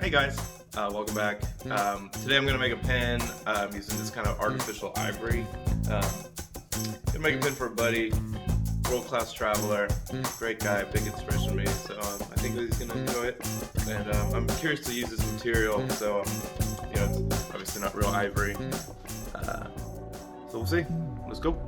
Hey guys, welcome back. Today I'm going to make a pen using this kind of artificial ivory. Gonna make a pen for a buddy, world-class traveler, great guy, big inspiration to me, so I think he's going to enjoy it. And I'm curious to use this material, so it's obviously not real ivory. So we'll see. Let's go.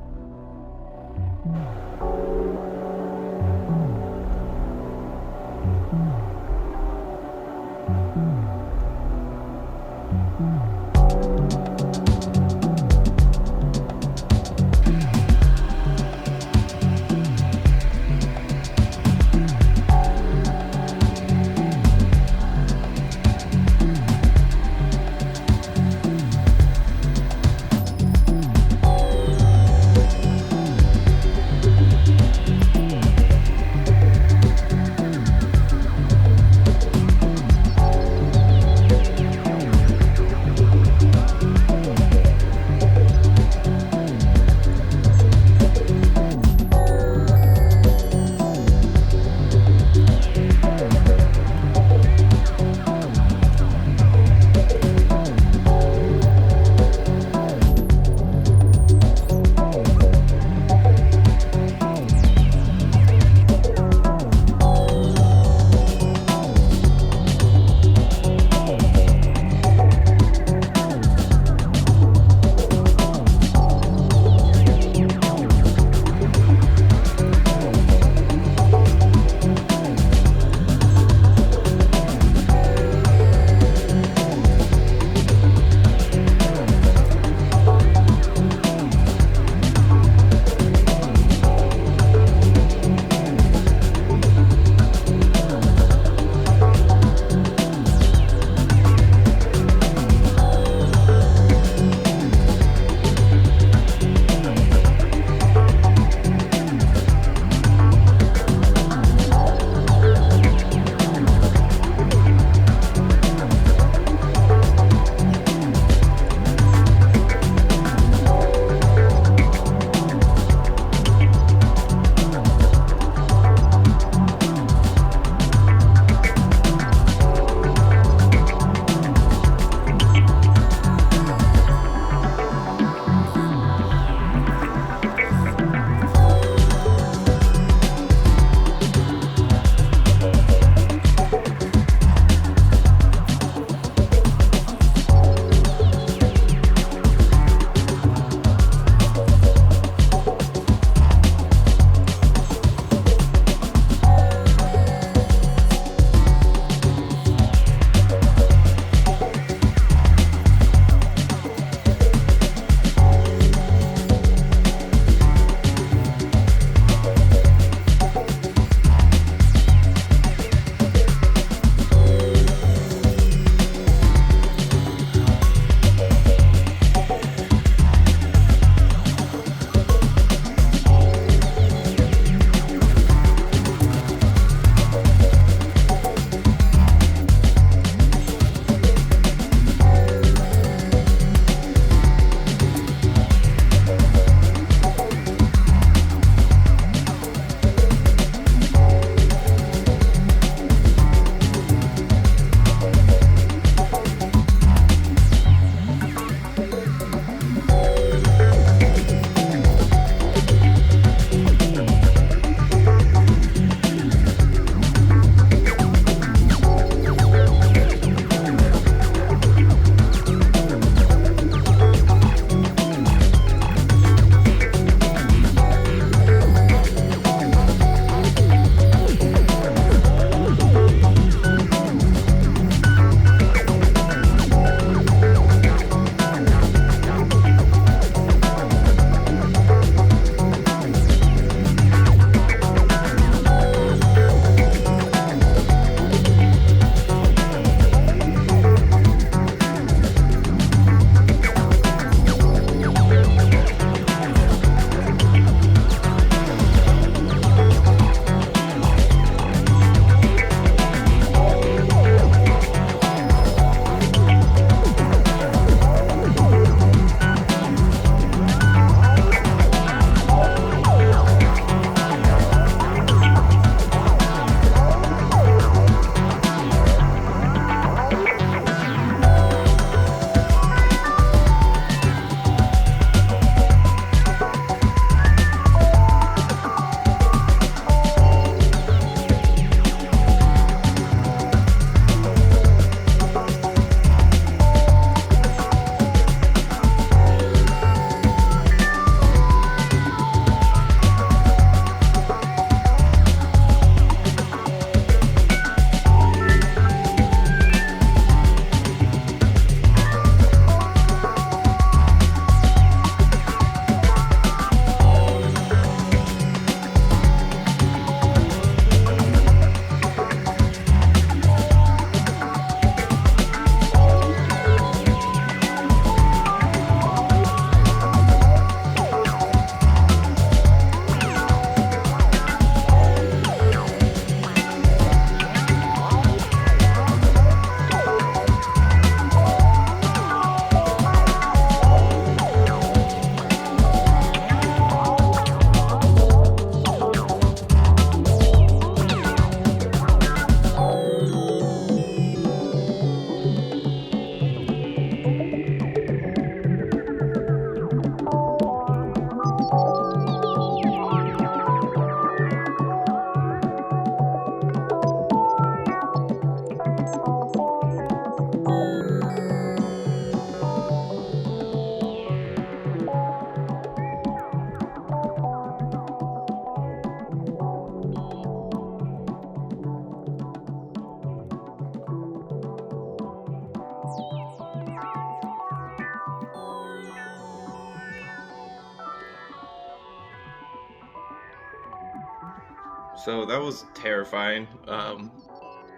So that was terrifying.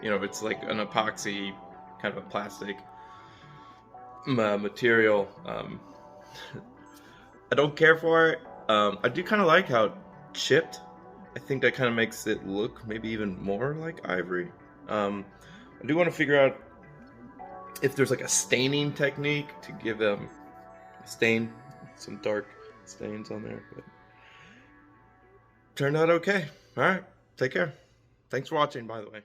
You know, it's like an epoxy kind of a plastic material. I don't care for it. I do kind of like how it chipped. I think that kind of makes it look maybe even more like ivory. I do want to figure out if there's like a staining technique to give them a stain, some dark stains on there. But turned out okay. All right, take care. Thanks for watching, by the way.